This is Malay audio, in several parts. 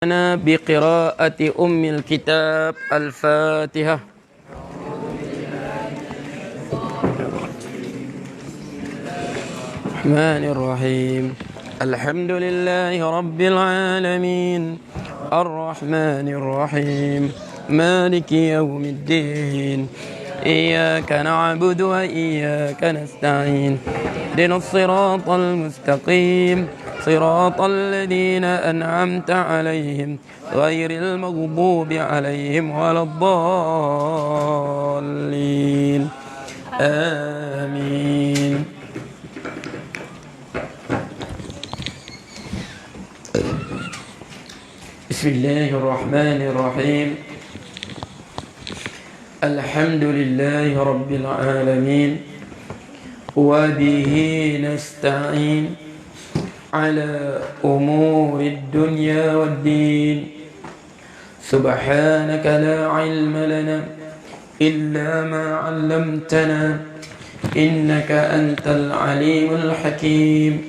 أنا بقراءة أم الكتاب الفاتحة. الرحمن الرحيم الحمد لله رب العالمين الرحمن الرحيم مالك يوم الدين إياك نعبد وإياك نستعين اهدنا الصراط المستقيم صراط الذين أنعمت عليهم غير المغضوب عليهم ولا الضالين آمين. بسم الله الرحمن الرحيم الحمد لله رب العالمين وبه نستعين على أمور الدنيا والدين سبحانك لا علم لنا إلا ما علمتنا إنك أنت العليم الحكيم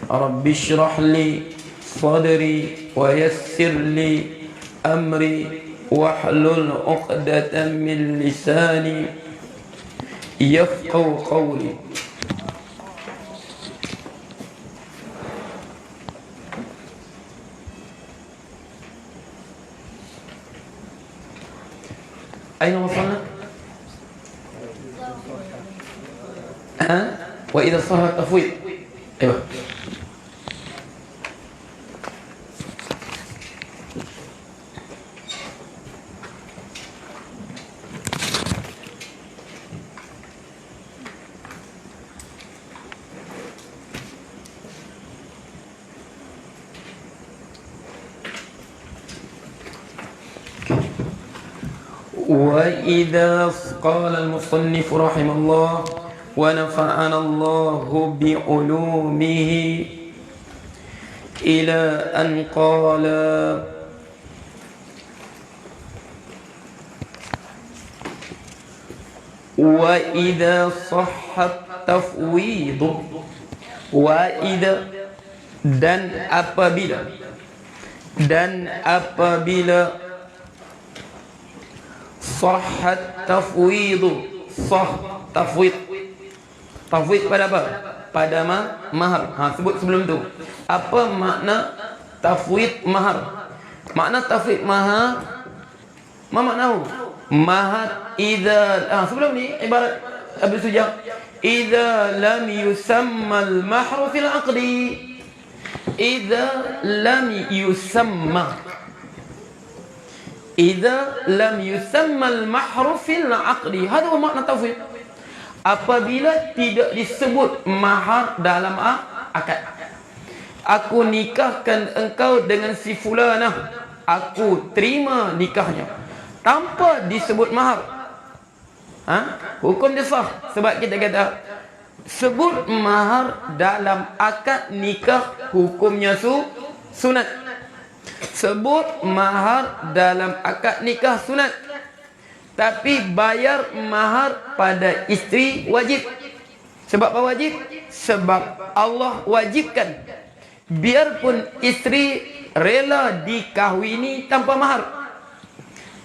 رب اشرح لي صدري ويسر لي أمري واحلل عقدة من لساني يفقهوا قولي. أين وصلنا؟ وإذا صح التفويض. أيوه. وإذا قال المصنف رحمه الله ونفعنا الله بعلومه إلى أن قال وإذا صح التفويض وإذا dan apabila sahhat tafwidu tafwid pada apa? Pada mahar. Sebut sebelum tu. Apa makna tafwid mahar? Makna tafwid mahar ma maknahu? Mahar idza sebelum ni ibarat Abdul Sujah idza lam yusamma al-mahr fil aqdi. Idza lam yusamma Idza lam yusamma al-mahru fil aqdi. Hada huwa makna tafwid. Apabila tidak disebut mahar dalam akad. Aku nikahkan engkau dengan si fulanah. Aku terima nikahnya. Tanpa disebut mahar. Hukum dia sah. Sebab kita kata sebut mahar dalam akad nikah hukumnya sunat. Sebut mahar dalam akad nikah sunat. Tapi bayar mahar pada isteri wajib. Sebab apa wajib? Sebab Allah wajibkan. Biarpun isteri rela dikahwini tanpa mahar.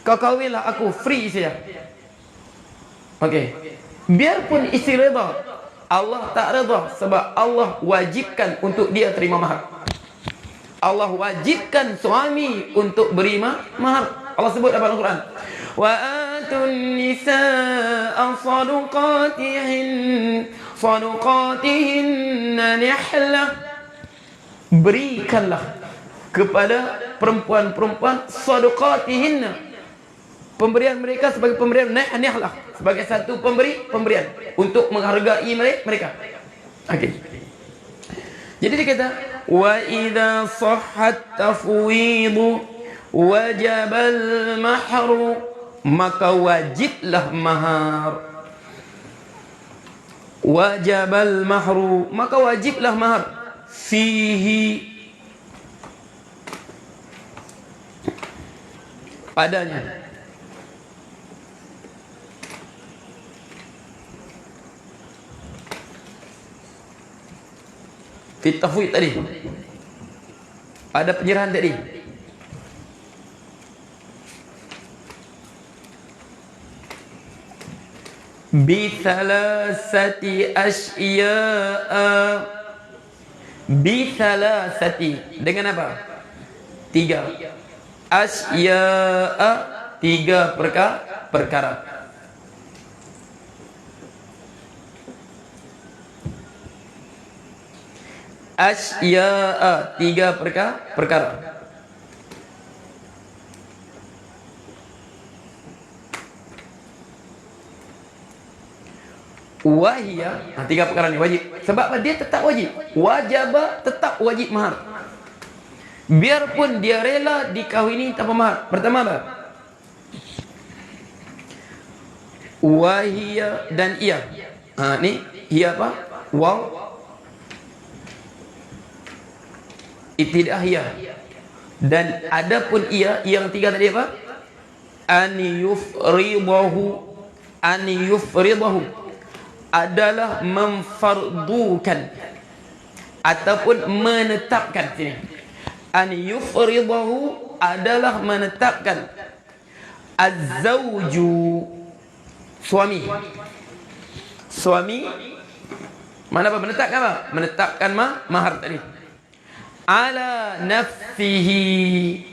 Kau kahwinlah aku free saja. Okey. Biarpun isteri rela, Allah tak reda sebab Allah wajibkan untuk dia terima mahar. Allah wajibkan suami untuk beri mahar. Allah sebut dalam Al-Quran. Wa atun nisaa sadaqatihinna nihlah. Berikanlah kepada perempuan-perempuan sadaqatihinna, pemberian mereka sebagai pemberian nihlah, sebagai satu pemberian untuk menghargai mereka. Okey. Jadi dia kata wa idza sahhat tafwidu wajabal mahru, maka wajiblah mahar. Wajabal mahru, maka wajiblah mahar. Fihi, padanya. Fi tafwid tadi ada penyerahan tadi. Bithalasati asya'a. Bithalasati, dengan apa? 3. Asya'a, 3 perkara. Asya'a, 3 perkara. Wahia, 3 perkara ni wajib. Sebab dia tetap wajib. Wajibah tetap wajib mahar. Biarpun dia rela dikahwini tanpa mahar. Pertama apa? Wahia dan ia. Ni ia apa? Waw. Itidah ia. Dan adapun ia yang 3 tadi apa? An yufridahu adalah memfardukan ataupun menetapkan. Sini, an yufridahu adalah menetapkan. Az-zawju, suami. Mana apa? Menetapkan apa? Menetapkan mahar tadi. Ala nafsihi,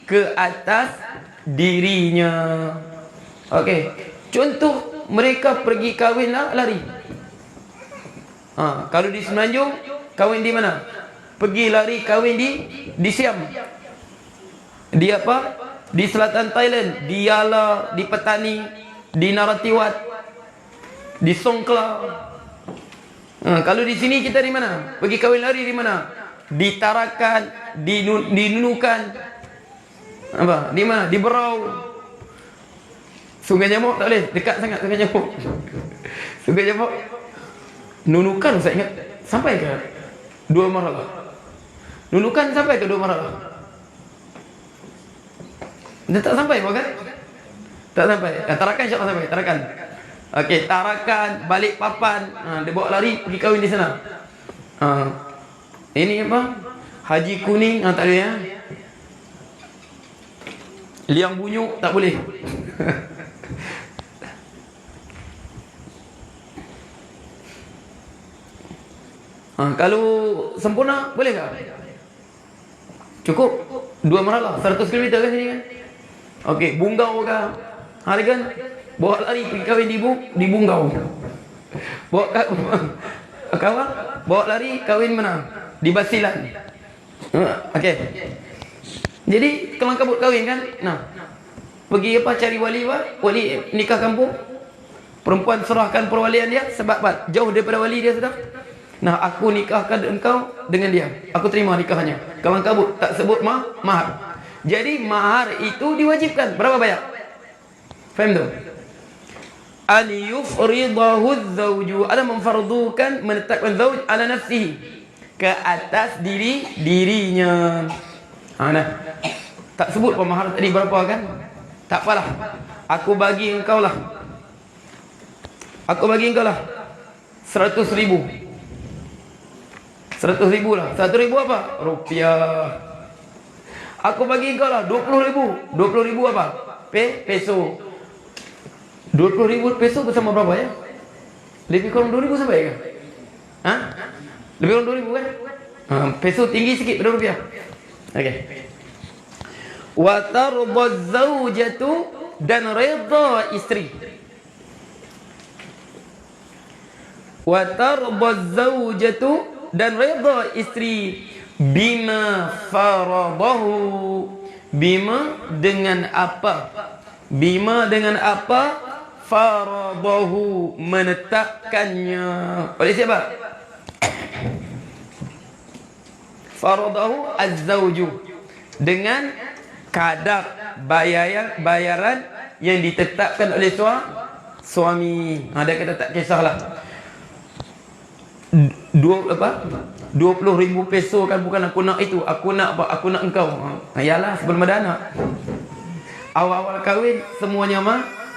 ke atas dirinya. Okey. Contoh, mereka pergi kahwin lah, lari. Kalau di Semenanjung, kahwin di mana? Pergi lari kahwin di Siam. Di apa? Di selatan Thailand, di Yala, di Petani, di Narathiwat, di Songkla. Kalau di sini kita di mana? Pergi kahwin lari di mana? Di Tarakan, di Nunukan. Apa? Di mana? Di Berau. Sungai Nyamuk tak boleh, dekat sangat Sungai Nyamuk. Sungai Nyamuk, Nunukan saya ingat sampai ke 2 marhalah. Nunukan sampai ke 2 marhalah. Dia tak sampai bukan? Tak sampai. Tarakan insya-Allah sampai. Tarakan. Okey, Tarakan, Balikpapan, dia bawa lari pergi kahwin di sana. Ini apa? Haji Kuning tak boleh ya. Liang Bunyuk tak boleh. Kalau sempurna boleh tak? Cukup 2 marhalah 100 km kan sini kan. Okey, Bunggau ke hari kan bawa lari pergi kahwin di Bunggau. Bawa kawan bawa lari kahwin mana? Di Basilan. Okey. Jadi kelang kabut kahwin kan. Pergi apa cari wali nikah kampung. Perempuan serahkan perwalian dia sebab apa? Jauh daripada wali dia sudah. Aku nikahkan engkau dengan dia. Aku terima nikahnya. Kelang kabut, tak sebut mahar. Jadi mahar itu diwajibkan. Berapa banyak? Faham tu? An yufridahu az-zawju, ada memfardukan, menetapkan zauj ala nafsihi, ke atas dirinya. Tak sebut apa mahar tadi berapa kan? Tak apalah. Aku bagi engkau lah 100,000. 100,000 lah. 100,000 apa? Rupiah. Aku bagi engkau lah 20,000. 20,000 apa? Peso. 20,000 peso bersama berapa ya? Lebih kurang 2,000 sampai ke? Lebih kurang 2,000 kan? Peso tinggi sikit pada rupiah. Okey. Wa tarda zaujatu, dan redha isteri. Wa tarda zaujatu, dan redha isteri, bima faradahu, bima dengan apa? Faradahu, menetapkannya. Oleh siapa? Faradahu az-zawju, dengan kadar bayaran yang ditetapkan oleh suami. Dia kata tak kisahlah. 20,000 peso kan bukan aku nak itu. Aku nak apa? Aku nak engkau. Yalah, sebelum ada anak. Awal-awal kahwin semuanya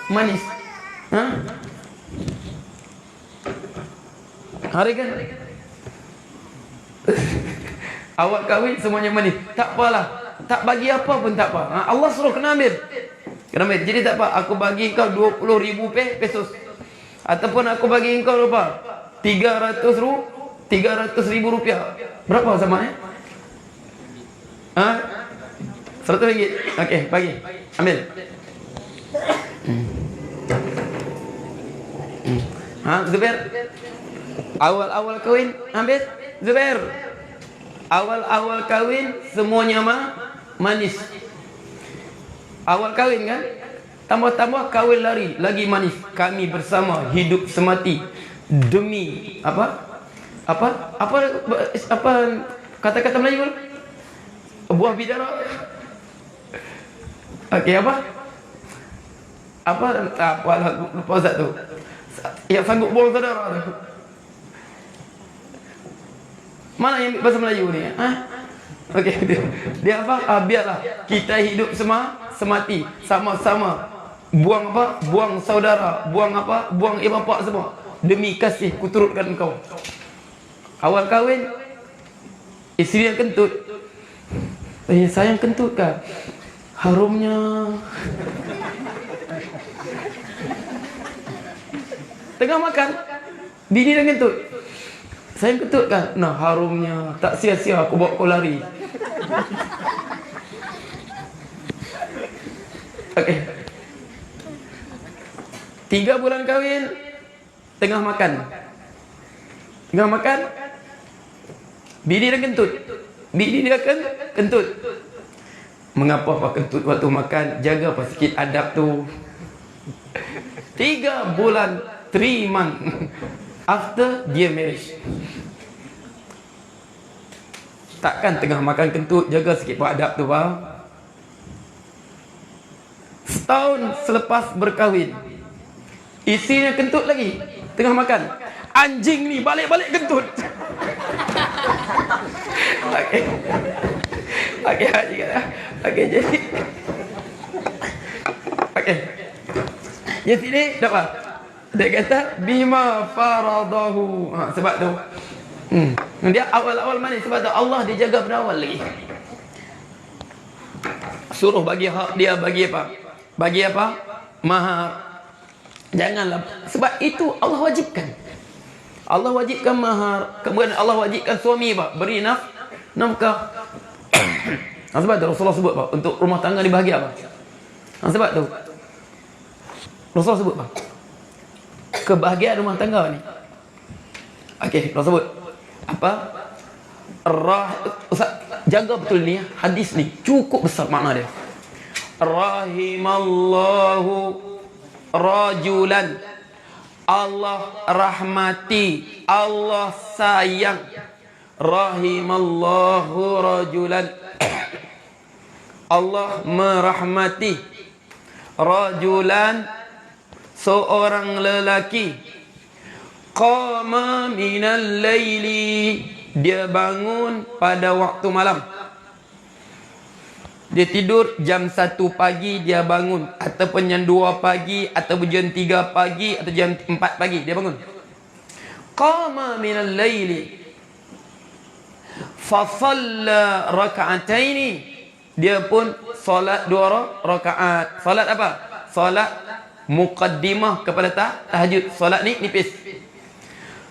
manis. Hari kan? Awal kahwin semuanya manis. Tak apalah. Tak bagi apa pun tak apa. Allah suruh kena ambil. Kenapa? Jadi tak apa, aku bagi kau 20,000 pesos. Ataupun aku bagi kau berapa? 300,000 rupiah. Berapa sama Ha? 100 ringgit. Okey, bagi. Ambil. Zubair. Awal-awal kahwin, ambil. Zubair. Awal-awal kahwin semuanya manis. Awal kahwin kan? Tambah-tambah kahwin lagi manis. Kami bersama hidup semati demi apa kata-kata Melayu? Buah bidara. Okey, apa lupa Ustaz tu. Yang sanggup buang saudara tu. Mana yang bahasa Melayu ni? Okey, dia apa? Biarlah kita hidup semati, sama-sama buang apa? Buang saudara, buang apa? Buang ibu bapa semua. Demi kasih kuturutkan engkau. Awal kahwin, isteri yang kentut. Sayang kentut kan? Harumnya. Tengah makan, bini dah kentut. Sayang kentut kan? Nah, harumnya. Tak sia-sia aku bawa kau lari. Okey. 3 bulan kahwin, tengah makan. Bini dah kentut. Bini dia kentut. Mengapa pak kentut waktu makan? Jaga apa sikit adab tu. 3 bulan, 3 months after dia marriage. Takkan tengah makan kentut, jaga sikit pak adab tu, faham? Setahun selepas berkahwin, isinya kentut lagi, tengah makan. Anjing ni balik-balik kentut. Okey. Okey, jadi. Okey. Yang sini apa? Dia kata bima faradahu. Sebab tu. Dia awal-awal mana? Sebab tu Allah dia jaga berawal lagi. Suruh bagi hak dia, bagi apa? Bagi apa? Mahar. Janganlah. Sebab itu Allah wajibkan. Allah wajibkan mahar. Kemudian Allah wajibkan suami apa? Beri nafkah. Sebab tu Rasulullah sebut apa? Untuk rumah tangga ni bahagia apa? Sebab tu Rasulullah sebut apa? Kebahagiaan rumah tangga ni. Okey, Rasulullah sebut apa? Ustaz, jaga betul ni ya. Hadis ni cukup besar makna dia. Rahimallahu rajulan. Allah rahmati, Allah sayang. Rahimallahu rajulan. Allah merahmati rajulan, seorang lelaki. Qama minal laili, dia bangun pada waktu malam. Dia tidur jam 1 pagi dia bangun, ataupun jam 2 pagi, ataupun jam 3 pagi, atau jam 4 pagi dia bangun. Qama minal laili fa shalla raka'ataini, dia pun solat 2 rakaat. Solat apa? Solat muqaddimah kepada tahajud. Solat ni nipis.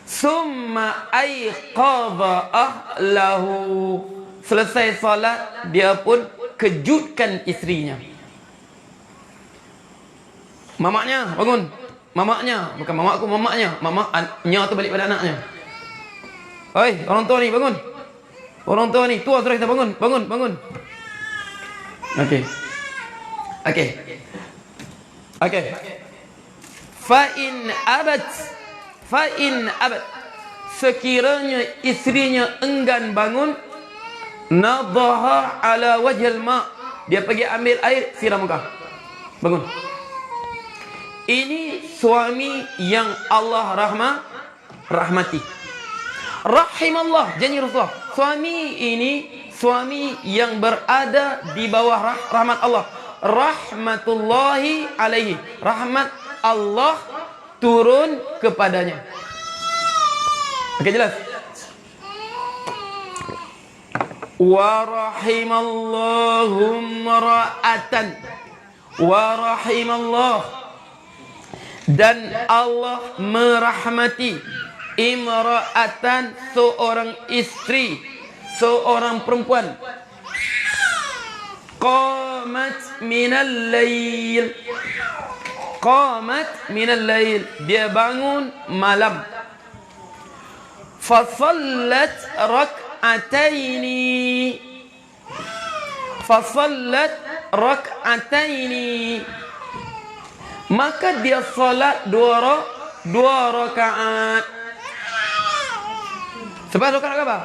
Summa aiqadha ahlahu, selesai solat dia pun kejutkan isterinya. Mamaknya bangun. Mamaknya, bukan mamakku, mamaknya. Mamaknya tu balik pada anaknya. Oi, orang tua ni bangun. Orang tua ni, tua sudah kita bangun. Okey. Fa in abad, sekiranya isterinya enggan bangun, nadhaha ala wajhil ma, dia pergi ambil air siram muka. Bangun. Ini suami yang Allah rahmati. Rahimallah, janji Rasulullah. Suami ini suami yang berada di bawah rahmat Allah. Rahmatullahi alaihi, rahmat Allah turun kepadanya. Okey, jelas? Wa rahimallahu mar'atan, Wa rahimallah, dan Allah merahmati imra'atan, seorang istri, seorang perempuan, qamat minal lail, qamat minal lail, dia bangun malam, fasallat rak'ataini, fasallat rak'ataini, maka dia salat dua rakaat. Sebab rakaat apa?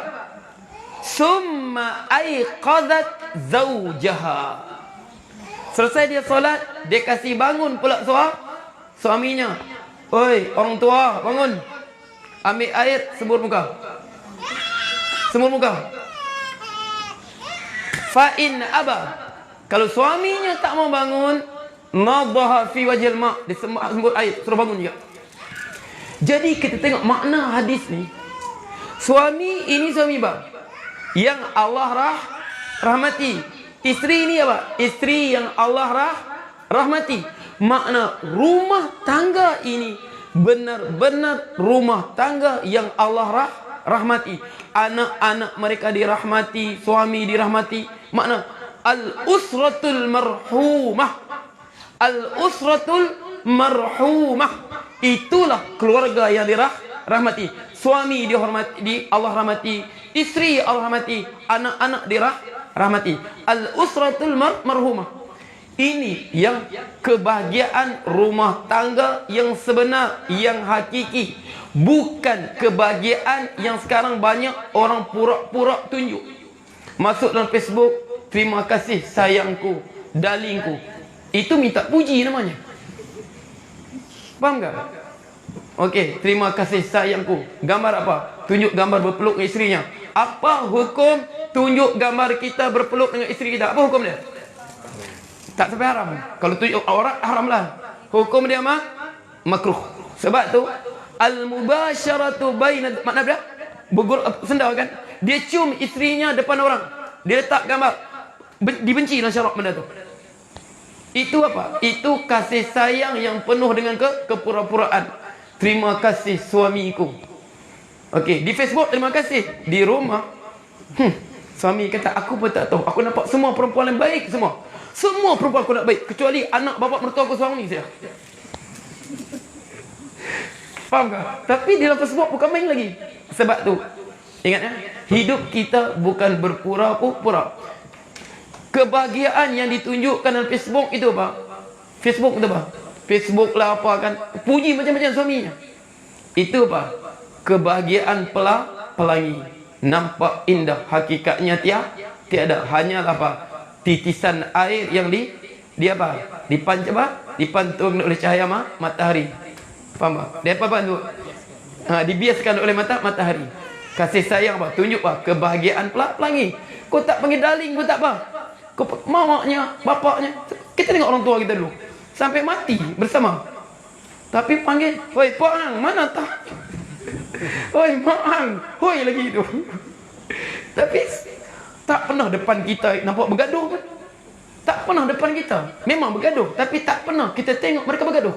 Summa aiqadat zawjaha, selesai dia solat, dia kasih bangun pula suaminya. Oi, orang tua, bangun, ambil air, semur muka, semur muka. Fa in aba, kalau suaminya tak mau bangun, nadaha fi wajhil ma', dia semur air, suruh bangun juga. Jadi kita tengok makna hadis ni. Suami ini suami bang yang Allah rahmati. Isteri ini apa? Isteri yang Allah rahmati. Makna rumah tangga ini benar-benar rumah tangga yang Allah rahmati. Anak-anak mereka dirahmati, suami dirahmati. Makna al-usratul marhumah. Al-usratul marhumah, itulah keluarga yang dirahmati. Suami dihormati, Allah rahmati, isteri Allah rahmati, anak-anak dirahmati. Al-usratul marhumah. Ini yang kebahagiaan rumah tangga yang sebenar, yang hakiki. Bukan kebahagiaan yang sekarang banyak orang pura-pura tunjuk. Masuk dalam Facebook, terima kasih sayangku, darlingku. Itu minta puji namanya. Faham tak? Okey, terima kasih sayangku. Gambar apa? Tunjuk gambar berpeluk dengan isterinya. Apa hukum tunjuk gambar kita berpeluk dengan isteri kita? Apa hukum dia? Tak sampai haram. Kalau tunjuk aurat, haram lah. Hukum dia makruh. Sebab tu al-mubasyaratu baina, makna dia sendal kan? Dia cium isterinya depan orang. Dia letak gambar. Dibenci dalam syarak benda tu. Itu apa? Itu kasih sayang yang penuh dengan kepura-puraan. Terima kasih suamiku. Okey, di Facebook terima kasih. Di rumah suami kata, aku pun tak tahu. Aku nampak semua perempuan yang baik semua. Semua perempuan aku nak baik, kecuali anak bapa mertua aku seorang ni saja. Faham tak? Tapi di dalam Facebook bukan main lagi. Sebab tu, ingat ya, hidup kita bukan berpura-pura. Kebahagiaan yang ditunjukkan dalam Facebook itu apa? Facebook itu apa? Facebook lah apa kan, puji macam-macam suaminya. Itu apa? Kebahagiaan pelangi. Nampak indah, hakikatnya tiada. Hanyalah apa? Titisan air yang di apa? Dipantul oleh cahaya matahari. Faham tak? Dia apa tu? Dibiaskan oleh matahari. Kasih sayang apa? Tunjuk apa? Kebahagiaan pelangi. Kau tak panggil darling pun tak apa. Kau mamaknya, bapaknya. Kita tengok orang tua kita dulu. Sampai mati bersama. Tapi panggil, hoi Pak Ang, mana tak? Hoi Mak Ang, hoi lagi itu. Tapi tak pernah depan kita nampak bergaduh pun. Tak pernah depan kita. Memang bergaduh, tapi tak pernah kita tengok mereka bergaduh.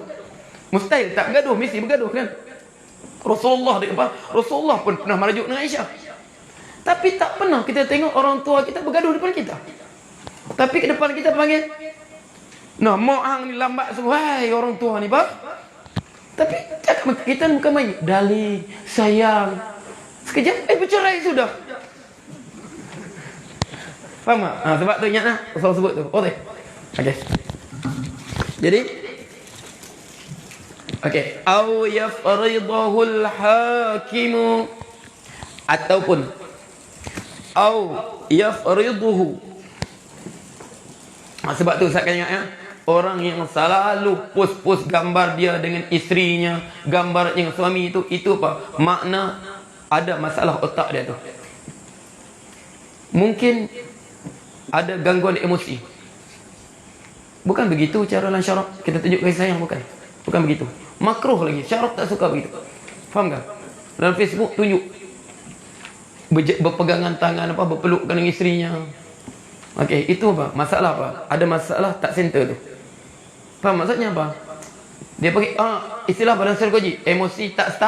Mustahil tak bergaduh, mesti bergaduh kan? Rasulullah pun pernah merajuk dengan Aisyah. Tapi tak pernah kita tengok orang tua kita bergaduh depan kita. Tapi ke depan kita panggil, nah, Mak Ang ni lambat semua. Hai, orang tua ni, Pak. Tapi cakap kita bukan main. Darling, sayang. Sekejap, bercerai sudah. Faham tak? Sebab tu ingat lah. Rasul sebut tu. Okey. Okey. Jadi, okey. Au yafridahul hakimu. Ataupun, au yafriduhu. Sebab tu saya akan ingat ya. Orang yang selalu post gambar dia dengan isterinya, gambar dengan suami itu apa? Makna ada masalah otak dia tu. Mungkin ada gangguan emosi. Bukan begitu cara dalam syarak kita tunjuk kasih sayang, bukan. Bukan begitu. Makruh lagi. Syarak tak suka begitu. Faham tak? Dalam Facebook tunjuk berpegangan tangan apa, berpeluk dengan isterinya. Okey, itu apa? Masalah apa? Ada masalah tak center tu. Faham maksudnya apa? Dia pakai istilah badan psikologi, emosi tak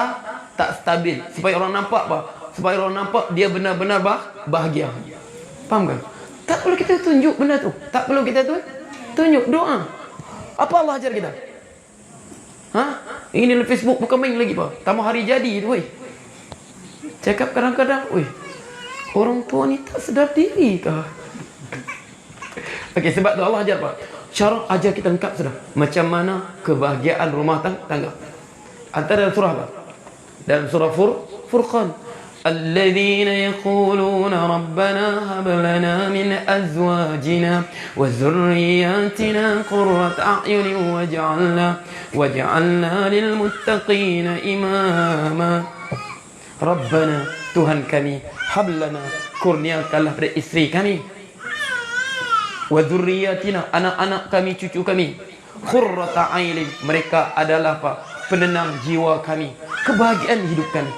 stabil, supaya orang nampak apa? Supaya orang nampak dia benar-benar bahagia. Faham kan? Tak perlu kita tunjuk benda tu. Tak perlu kita tunjuk doa. Apa Allah ajar kita? Ini di Facebook bukan main lagi pak. Tamu hari jadi tu, weh. Cakap kadang-kadang, weh, orang tua ni tak sedar diri kah? Okey, sebab tu Allah ajar pak. Cara ajar kita lengkap sudah. Macam mana kebahagiaan rumah tangga. Antara dalam surah apa? Dalam surah Furqan. الذين يقولون ربنا هب لنا من أزواجنا وذرياتنا قرة أعين واجعلنا للمتقين إماما. Rabbana, Tuhan kami, hablana, kurniakanlah pada isteri kami, wa dzurriyyatina, anak-anak kami, cucu kami, qurrata ainin, mereka adalah penenang jiwa kami, kebahagiaan hidup kami.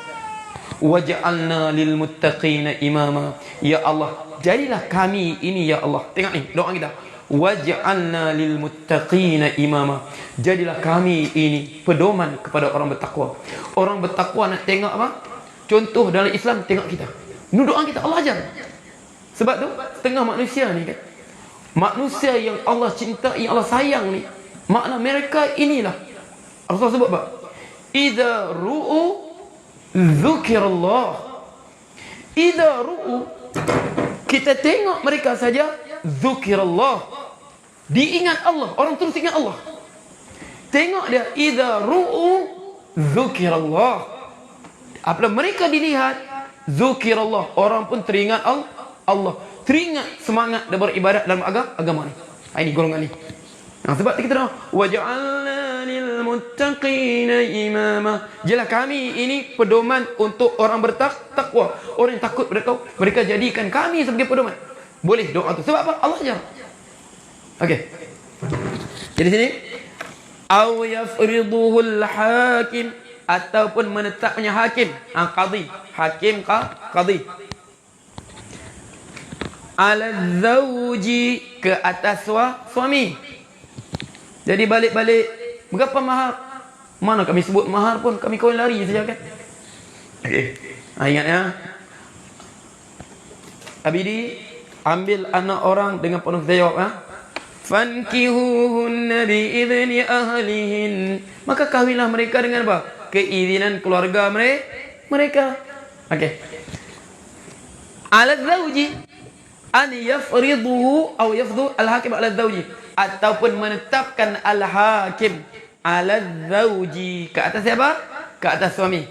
Waj'alna lil muttaqina imama. Ya Allah, jadilah kami ini ya Allah. Tengok ni doa kita. Waj'alna lil muttaqina imama. Jadilah kami ini pedoman kepada orang bertakwa. Orang bertakwa nak tengok apa? Contoh dalam Islam, tengok kita. Ini doa kita, Allah ajar. Sebab tu setengah manusia ni kan, manusia yang Allah cinta, yang Allah sayang ni, makna mereka inilah Allah sebut apa? Idza ru'u dzukirallah. Idza ru'u, kita tengok mereka saja, dzukirallah, diingat Allah, orang terus ingat Allah. Tengok dia, idza ru'u dzukirallah. Apabila mereka dilihat, dzukirallah, orang pun teringat Allah, teringat semangat dan beribadat dalam agama ni. Ini golongan ni. Sebab kita dah waj'alna lil muttaqina imama. Jelah kami ini pedoman untuk orang bertakwa, orang yang takut pada Kau. Mereka jadikan kami sebagai pedoman. Boleh doa tu. Sebab apa? Allah ajar. Okey. Jadi sini, aw yafriduhul hakim, ataupun menetapnya hakim, qadhi, hakim qadhi, ala zawji, ke atas suami. Jadi balik-balik, berapa mahar? Mana kami sebut mahar pun, kami kawin lari saja kan. Okey. Ingat ya. Abidi, ambil anak orang dengan penuh tanggungjawab. Fankihuhunna biizni ahlihin. Maka kahwinlah mereka dengan apa? Keizinan keluarga mereka. Okey. Ala zawji an yafriduhu aw yafdu al-hakim ala zawji, ataupun menetapkan al-hakim ala zawji, ke atas siapa? Ke atas suami.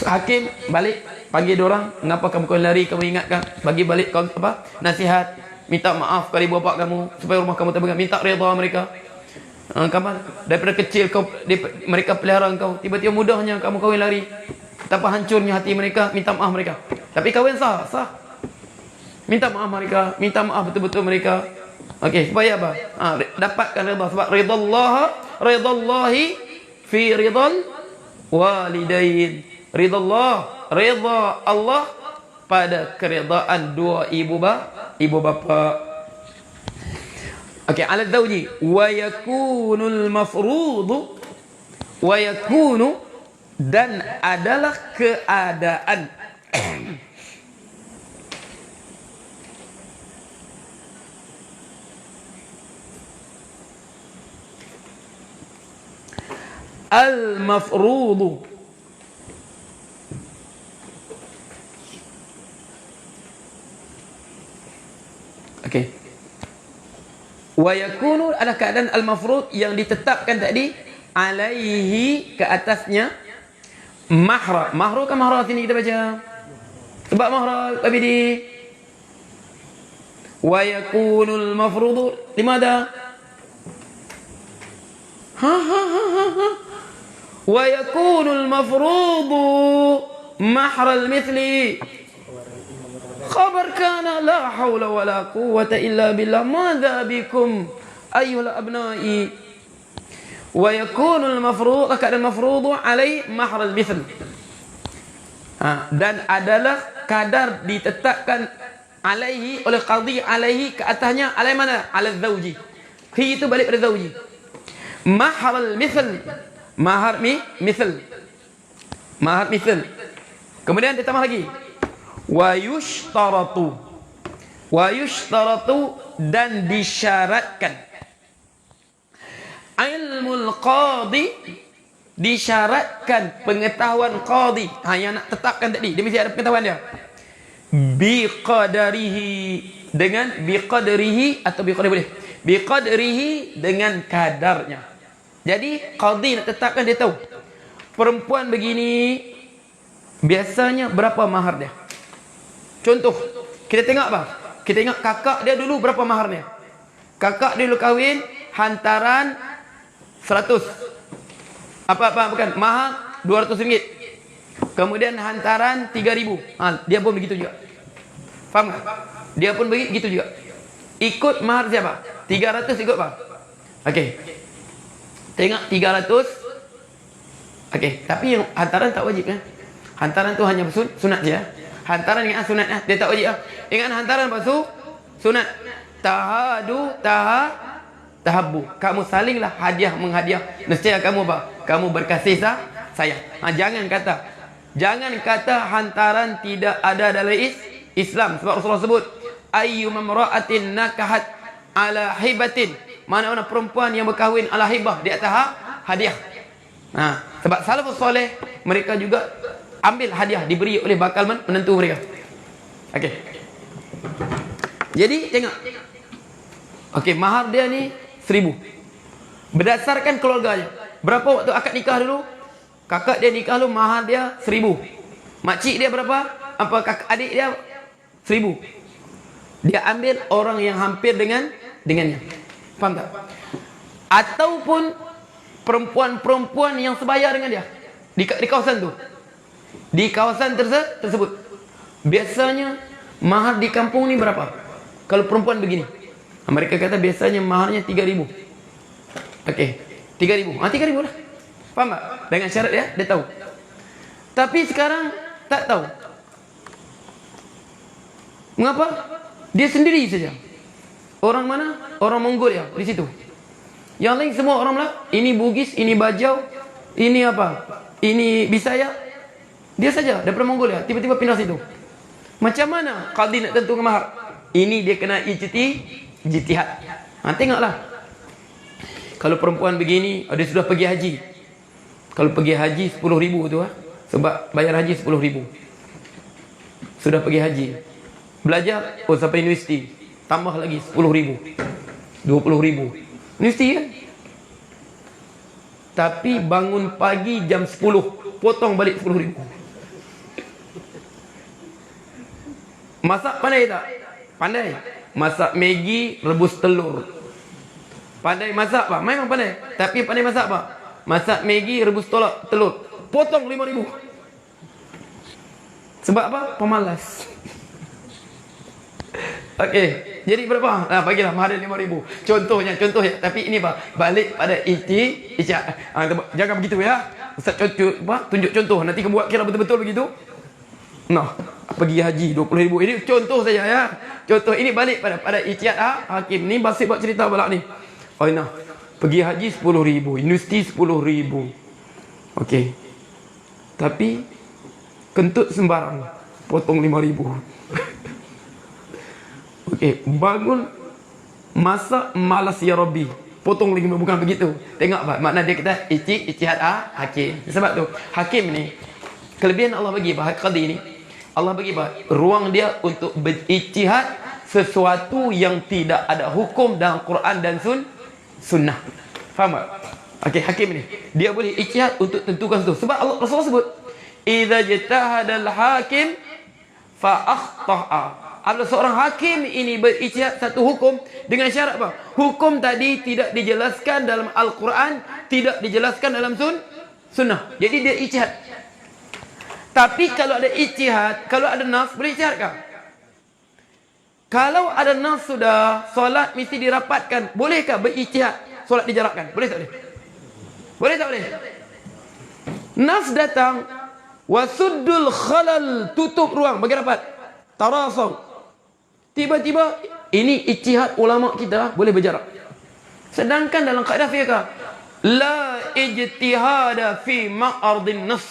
Hakim balik panggil dia orang, kenapa kamu kau lari, kamu ingatkan, bagi balik kau apa? Nasihat, minta maaf kepada ibu bapa kamu supaya rumah kamu terbengang, minta redha mereka. Kamu daripada kecil mereka pelihara kau, tiba-tiba mudahnya kamu kawin lari, betapa hancurnya hati mereka, minta maaf mereka. Tapi kahwin sah. Minta maaf mereka, minta maaf betul-betul mereka. Okey, supaya apa? Dapatkan redha, sebab ridallahi fi ridal walidain. Redha Allah pada keredaan dua ibu bapa. Okey, ala zawji wa yakunul mafrudu, wa yakunu, dan adalah keadaan al-mafrudu, okey, wa yakunu, ada keadaan al-mafrud yang ditetapkan tadi, alaihi, ke atasnya, mahra. Mahra kan mahra sini kita baca. Sebab mahra abidi. Wa yakunul mafrudu limada? Wa yakunul mafrudu mahra al-mithli. Khabar kana la hawla wa la quwwata illa billah. Madza bikum ayyuhal abna'i. Wa yakunul mafrudu, keadaan mafrudu alai mahra al-mithl. Dan adalah kadar ditetapkan alaihi oleh qadhi, alaihi ke atasnya, alai mana? Ala zawji, Hi itu balik pada zawji. Mahar misl. Mahar misl. Mahar misl. Kemudian ditambah lagi. Wa yushtaratu. Wa yushtaratu dan disyaratkan. Ilmul qadi disyaratkan pengetahuan qadi. Yang nak tetapkan tadi, dia mesti ada pengetahuan dia. Biqadarihi dengan biqadrihi atau biqadri boleh. Biqadrihi dengan kadarnya. Jadi qadi nak tetapkan dia tahu. Perempuan begini biasanya berapa mahar dia? Contoh, kita tengok apa? Kita tengok kakak dia dulu berapa mahar dia. Kakak dia dulu kahwin hantaran 100. Apa bukan? Mahar RM200. Kemudian hantaran 3,000. Dia pun begitu juga. Faham tak? Dia pun begitu juga. Ikut mahar siapa? 300 ikut apa? Okey. Tengok 300. Okey, tapi yang hantaran tak wajib kan? Hantaran tu hanya sunat je. Hantaran ingat sunat dia tak wajib. Ingat hantaran lepas tu sunat. Tahabbu. Kamu salinglah hadiah menghadiah. Nescaya kamu apa? Kamu berkasih sayang. Jangan kata hantaran tidak ada dalam Islam. Sebab Rasulullah sebut ayyu mamra'atin nakahat ala hibatin. Mana-mana perempuan yang berkahwin ala hibah di atas hadiah. Sebab salafus soleh mereka juga ambil hadiah diberi oleh bakal menentu mereka. Okey. Jadi tengok. Okey, mahar dia ni 1,000. Berdasarkan keluarganya. Berapa waktu akad nikah dulu? Kakak dia nikah dulu mahar dia 1,000. Makcik dia berapa? Apa kakak adik dia? 1,000. Dia ambil orang yang hampir dengannya. Faham tak? Ataupun perempuan-perempuan yang sebaya dengan dia di kawasan tu. Di kawasan tersebut. Biasanya mahar di kampung ni berapa? Kalau perempuan begini. Mereka kata biasanya maharnya 3,000. Okey, 3,000. 3,000 lah. Faham tak? Dengan syarat dia tahu. Tapi sekarang tak tahu. Mengapa? Dia sendiri saja. Orang mana? Orang Mongolia di situ. Yang lain semua orang Melayu. Ini Bugis, ini Bajau, ini apa? Ini Bisaya. Dia saja daripada Mongolia, tiba-tiba pindah situ. Macam mana qadi nak tentukan mahar? Ini dia kena ijtihad. Tengoklah. Kalau perempuan begini, dia sudah pergi haji. Kalau pergi haji 10,000 tu sebab bayar haji 10,000. Sudah pergi haji. Belajar sampai universiti, tambah lagi 10,000. 20,000. Universiti kan? Tapi bangun pagi jam 10, potong balik 10,000. Masak pandai tak? Pandai. Masak Maggi, rebus telur. Pandai masak apa? Memang pandai. Tapi pandai masak apa? Masak Maggi, rebus telur. Potong 5,000. Sebab apa? Pemalas. Okey. Jadi berapa? Bagilah mahar 5,000. Contohnya. Tapi ini apa? Balik pada ijtihad. Jangan begitu ya. Ustaz tunjuk contoh. Nanti kamu buat kira betul-betul begitu. Pergi haji 20,000. Ini contoh saja ya. Contoh ini balik pada ijtihad hakim. Ni Basir buat cerita balak ni. Pergi haji 10,000, universiti 10,000. Okey. Tapi kentut sembarang, potong 5,000. Okey, bangun masak malas ya Rabbi, potong 5,000. Bukan begitu. Tengok apa? Makna dia kata ijtihad hakim. Sebab tu hakim ni kelebihan Allah bagi qadi ni. Allah bagi ruang dia untuk berijtihad sesuatu yang tidak ada hukum dalam Quran dan sunnah. Faham tak? Okey, hakim ni dia boleh ijtihad untuk tentukan sesuatu. Sebab Allah Rasulullah sebut, "Idza jtahadal hakim fa akhta'a." Ada seorang hakim ini berijtihad satu hukum dengan syarat apa? Hukum tadi tidak dijelaskan dalam Al-Quran, tidak dijelaskan dalam sunnah. Jadi dia ijtihad. Tapi kalau ada ijtihad, kalau ada nas, boleh ijtihadkah? Kalau ada nas sudah, solat mesti dirapatkan. Bolehkah berijtihad solat dijarakkan? Boleh tak boleh? Boleh tak boleh? Nas datang, wasuddul khalal, tutup ruang bagi rapat. Tarasaw. Tiba-tiba ini ijtihad ulama kita boleh berjarak. Sedangkan dalam kaedah fiqh, la ijtihada fi ma'ardin nas.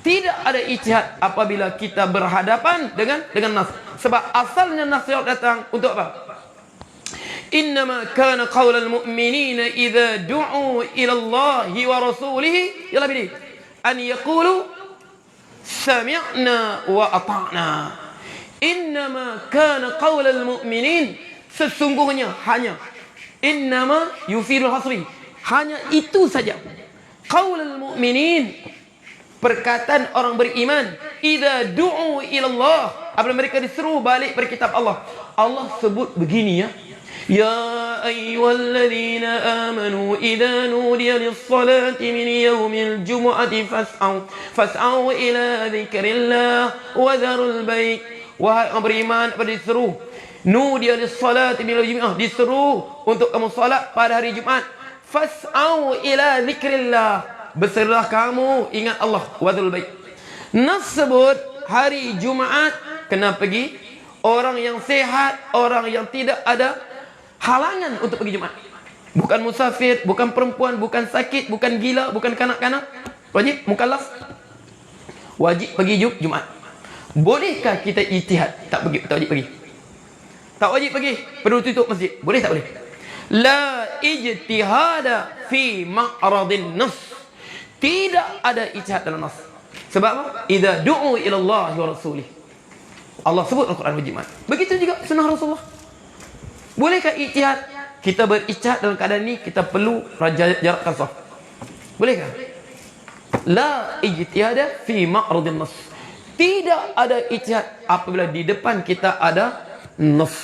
Tidak ada ijtihad apabila kita berhadapan dengan nas. Sebab asalnya nas yang datang untuk apa? Innama kana qaulal mu'minina idza du'u ila Allahi wa rasulihi yalla bidi an yaqulu sami'na wa ata'na. Innama kana qaulal mu'minin, sesungguhnya hanya, innama yufidul hasri, hanya itu saja. Qaulal mu'minin, perkataan orang beriman, idza du'u ila Allah, apabila mereka disuruh balik pada kitab Allah. Allah sebut begini ya. Ya ayyuhalladzina amanu idza nudiya lis-salati min yaumil jumu'ati fas'au ila dzikrillah wa dzarul bai'. Wahai orang beriman, pada disuruh nudiya lis-salati min yaumil jumu'ah, disuruh untuk kamu salat pada hari Jumaat. Fas'au ila dzikrillah, berserilah kamu ingat Allah, wa dzarul bai'. Nas sebut hari Jumaat kena pergi. Orang yang sehat, orang yang tidak ada halangan untuk pergi Jumaat. Bukan musafir, bukan perempuan, bukan sakit, bukan gila, bukan kanak-kanak. Wajib, mukallaf. Wajib pergi Jumaat. Bolehkah kita ijtihad? Tak pergi, tak wajib pergi. Tak wajib pergi, perlu tutup masjid. Boleh tak boleh? La ijtihada fi ma'radin nas. Tidak ada ijtihad dalam nas. Sebab apa? Idza du'u ila Allah wa rasulih. Allah sebut Al-Quran wajib. Begitu juga sunnah Rasulullah. Bolehkah ijtihad? Kita berijtihad dalam keadaan ini, kita perlu jarak qasah. Bolehkah? La ijtihada fi ma'radin nas. Tidak ada ijtihad apabila di depan kita ada nas.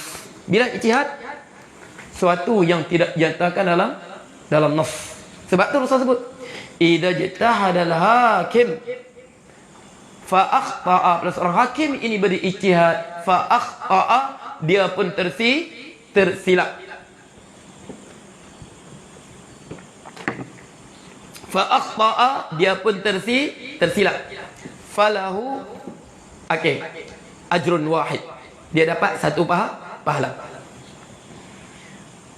Bila ijtihad? Suatu yang tidak dinyatakan dalam nas. Sebab tu Rasul sebut, idza jtahadal hakim fa akhta'a. Plus orang hakim ini berijtihad, fa akhta'a, dia pun tersilap. Fa akhta'a, dia pun tersilap. Falahu ajrun wahid, dia dapat satu pahala.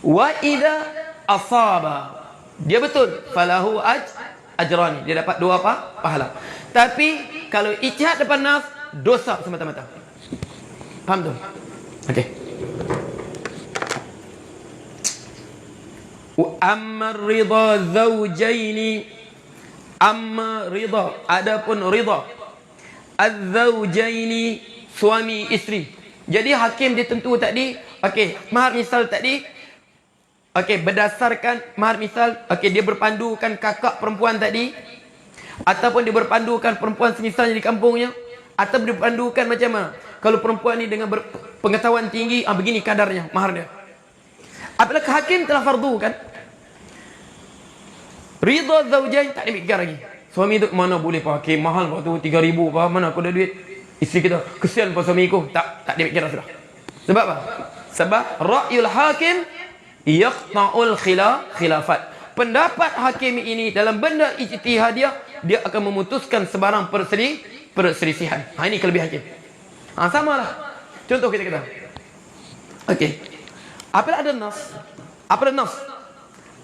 Wa idza asaba, dia betul, falahu ajrani, dia dapat dua pahala. Tapi kalau ijtihad depan nas, dosa semata-mata. Faham tu? Okey. Amma ridha zawjaini, amma ridha, adapun ridha az-zawjaini, suami isteri. Jadi hakim dia tentu tadi, okey, mahar misal tadi, okey, berdasarkan mahar misal, okey, dia berpandukan kakak perempuan tadi, ataupun dia berpandukan perempuan semisalnya di kampungnya, atau dia berpandukan macam mana? Kalau perempuan ni dengan pengetahuan tinggi, begini kadarnya mahar dia. Apabila hakim telah fardu kan, ridha zaujain, tak ada mikir lagi. Suami tu mana boleh pakai mahal waktu 3,000 apa, mana aku ada duit. Isteri kita, kesian pada suamiku. Tak ada mikir sudah. Sebab apa? Sebab ra'yul hakim yaqta'ul khilafat. Pendapat hakim ini dalam benda ijtihadiyah, dia akan memutuskan sebarang perselisihan. Ini kelebihan hakim. Samalah. Contoh kita kata. Okey. Apabila ada nas,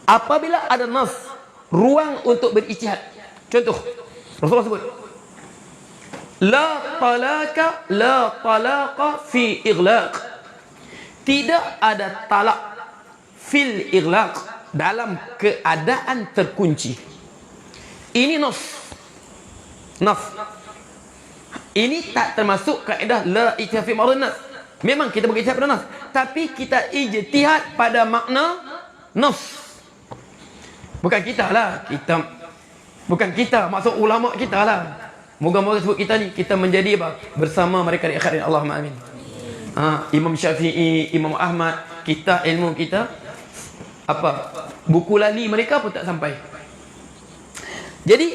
apabila ada nas, ruang untuk berijtihad. Contoh, Rasulullah sebut, la talaqa fi ighlaq. Tidak ada talak fil ighlaq, dalam keadaan terkunci. Ini nas. Ini tak termasuk kaedah la ijtihad fi ma'radin nas. Memang kita berijtihad pada nas, tapi kita ijtihad pada makna nas. Bukan kita lah, bukan kita, maksud ulama kita lah. Moga-moga sebut kita ni, kita menjadi apa? Bersama mereka di akhirat. Allahumma amin. Imam Syafi'i, Imam Ahmad, kita ilmu kita apa? Buku lali mereka pun tak sampai. Jadi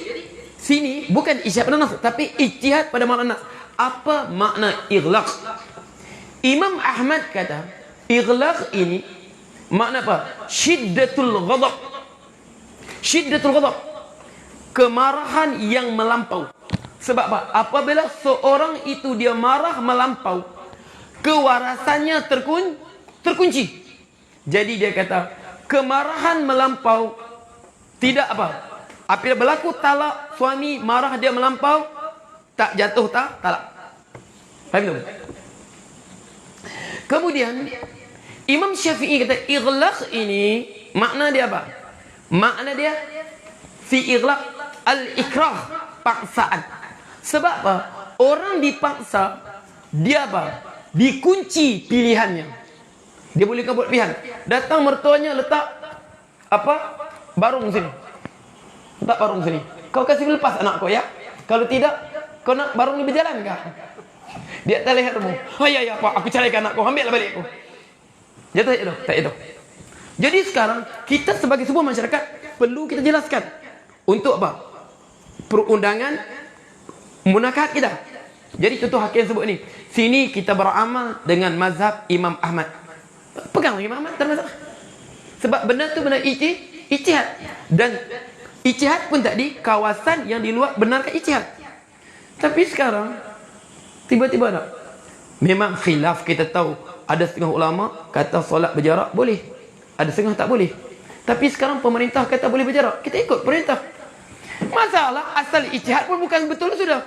sini bukan ijtihad pada nas, tapi ijtihad pada makna nas. Apa makna ighlaq? Imam Ahmad kata, ighlaq ini makna apa? Syiddatul ghadab. Syiddatul ghadab, kemarahan yang melampau. Sebab apa? Apabila seorang itu dia marah melampau, kewarasannya terkunci. Jadi dia kata, kemarahan melampau tidak apa? Apabila berlaku talak, suami marah dia melampau, tak jatuh talak. Faham tak? Kemudian Imam Syafi'i kata ighlaq ini makna dia apa? Makna dia fi ighlaq al-ikrah, paksaan. Sebab apa? Orang dipaksa, dia apa? Dikunci pilihannya. Dia boleh buat pilihan. Datang mertuanya letak apa? Barung sini. Letak barung sini. Kau kasih lepas anak kau ya. Kalau tidak, kau nak barung ni berjalan kah? Dia tak lihat kamu. Oh ya pak, aku carikan anak kau, ambillah balik aku. Dia tak itu. Jadi sekarang kita sebagai sebuah masyarakat perlu kita jelaskan untuk apa? Perundangan munakahat kita. Jadi contoh hakim sebut ni, sini kita beramal dengan mazhab Imam Ahmad. Pegang Imam Ahmad tak masalah. Sebab benda tu benar ijtihad. Dan ijtihad pun tak di kawasan yang di luar benarkan ijtihad. Tapi sekarang tiba-tiba tak. Memang khilaf kita tahu. Ada setengah ulama kata solat berjarak boleh. Ada setengah tak boleh. Tapi sekarang pemerintah kata boleh berjarak. Kita ikut pemerintah. Masalah asal ijtihad pun bukan betul sudah.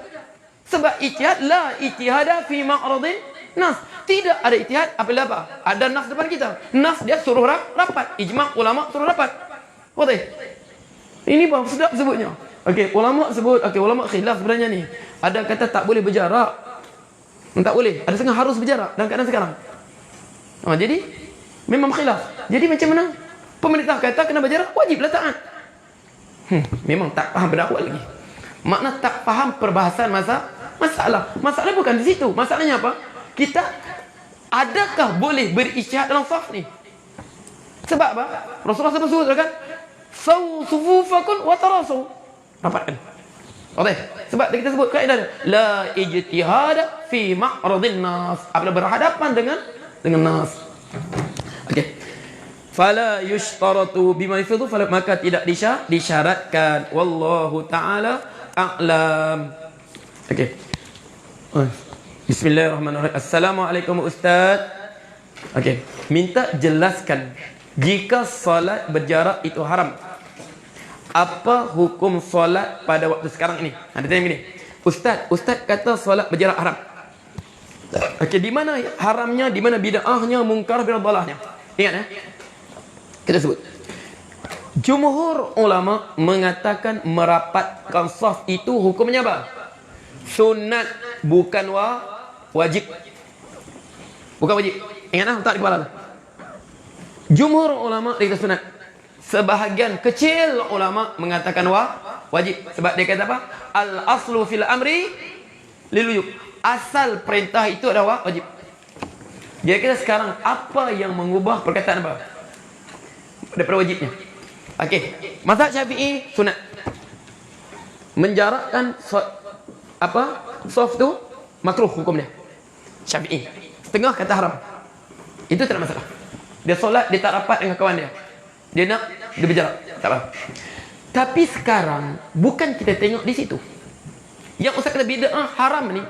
Sebab ijtihad la ijtihada fi ma'radin nas. Tidak ada ijtihad apabila apa? Ada nas depan kita. Nas dia suruh rapat. Ijma' ulama suruh rapat. Betul? Ini bang sedap sebutnya. Okey, ulama sebut, okey ulama khilaf sebenarnya ni. Ada kata tak boleh berjarak. Tak boleh. Ada setengah harus berjarak dalam keadaan sekarang. Jadi memang khilaf. Jadi macam mana? Pemerintah kata kena berjarak, wajiblah taat. Memang tak faham berdakwah lagi. Makna tak faham perbahasan masalah. Masalah bukan di situ. Masalahnya apa? Kita adakah boleh berijtihad dalam saf ni? Sebab apa? Rasulullah sebut kan? Sawu sufufakum wa tarasu. Rapatkan. Okey. Sebab kita sebut kaedah la ijtihad fi ma'radin nas. Apabila berhadapan dengan nas. Okey. Fala yushtaratu bima yafidhu, maka tidak disyaratkan. Wallahu taala a'lam. Okey. Bismillahirrahmanirrahim. Assalamualaikum Ustaz. Okey, minta jelaskan jika solat berjarak itu haram. Apa hukum solat pada waktu sekarang ini? Ada tanya gini. Ustaz kata solat berjarak haram. Okey, di mana haramnya, di mana bid'ahnya, mungkar bid'ahnya? Ingat ya? Kita sebut. Jumhur ulama mengatakan merapatkan saf itu hukumnya apa? Sunat, bukan wajib. Bukan wajib. Ingat tak di kepala. Jumhur ulama dia kata sunat. Sebahagian kecil ulama mengatakan wajib. Sebab dia kata apa? Al aslu fil amri lil wujub. Asal perintah itu adalah wajib. Dia kata sekarang apa yang mengubah perkataan apa? Daripada wajibnya. Okey. Mazhab Syafi'i sunat. Menjarakkan soft tu makruh hukumnya. Syafi'i. Setengah kata haram. Itu tak ada masalah. Dia solat, dia tak rapat dengan kawan dia. Dia nak, dia berjarak. Tak apa. Tapi sekarang, bukan kita tengok di situ. Yang Ustaz kata bid'ah haram ni,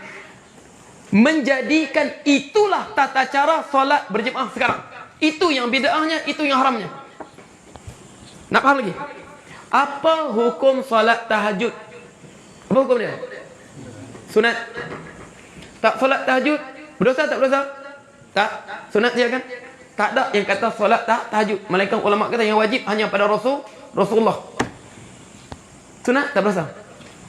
menjadikan itulah tata cara solat berjemaah sekarang. Itu yang bid'ahnya, itu yang haramnya. Nak faham lagi? Apa hukum solat tahajud? Apa hukum dia? Sunat. Tak solat tahajud, berdosa tak berdosa? Tak. Sunat dia kan? Tak ada yang kata solat tahajud. Malaikat ulama kata yang wajib hanya pada Rasulullah. Sunat tak berdosa.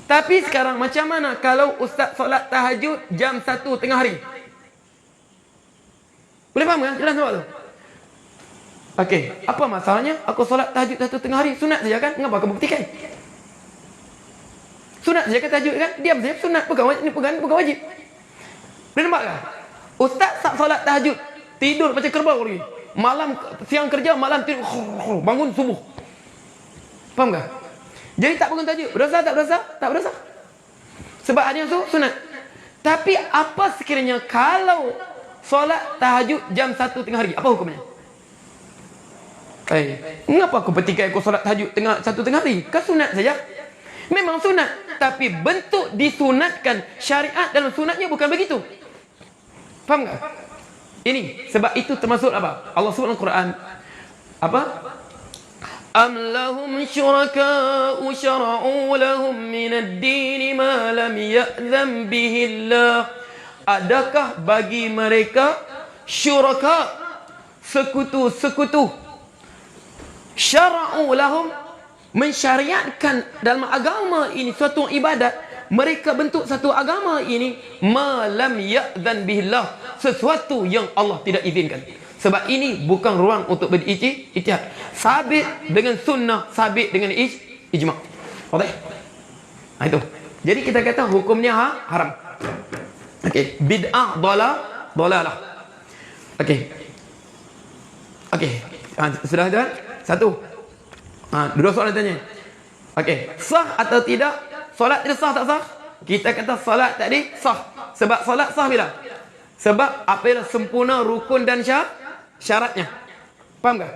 Tapi sekarang macam mana kalau ustaz solat tahajud jam 1 tengah hari? Boleh faham kan? Jelas nampak tu? Okey, apa masalahnya? Aku solat tahajud 1 tengah hari, sunat saja kan? Mengapa kau buktikan? Sunat saja kan tahajud kan? Diam saja, sunat bukan wajib. Boleh nampak tak? Ustaz tak solat tahajud, tidur macam kerbau lagi. Malam siang kerja, malam tidur bangun subuh. Faham tak? Jadi tak bangun tahajud. Berdosa tak berdosa? Tak berdosa. Sebab ada yang sunat. Tapi apa sekiranya kalau solat tahajud jam 1 tengah hari, apa hukumnya? Mengapa aku petikai aku solat tahajud 1 tengah hari? Kan sunat saja. Memang sunat, tapi bentuk disunatkan syariat dalam sunatnya bukan begitu. Faham tak? Ini sebab itu termasuk apa? Allah sebut dalam Quran apa? Am lahum syuraka'u syara'u lahum minad dini ma lam ya'zam bihillah. Adakah bagi mereka syuraka, sekutu-sekutu, syara'u lahum, mensyariatkan dalam agama ini suatu ibadat, mereka bentuk satu agama ini, ma lam ya'zan bihillah, sesuatu yang Allah tidak izinkan. Sebab ini bukan ruang untuk berijtihad. Sabit dengan sunnah, sabit dengan ijma'. Okey? Itu. Jadi kita kata hukumnya haram. Okey, bid'ah dalalah. Okey. Okey. Sudah tuan? Satu. Dua soalan tanya. Okey, sah atau tidak? Solat tidak sah tak sah? Kita kata solat tadi sah. Sebab solat sah bila? Sebab apabila sempurna rukun dan syaratnya. Faham tak?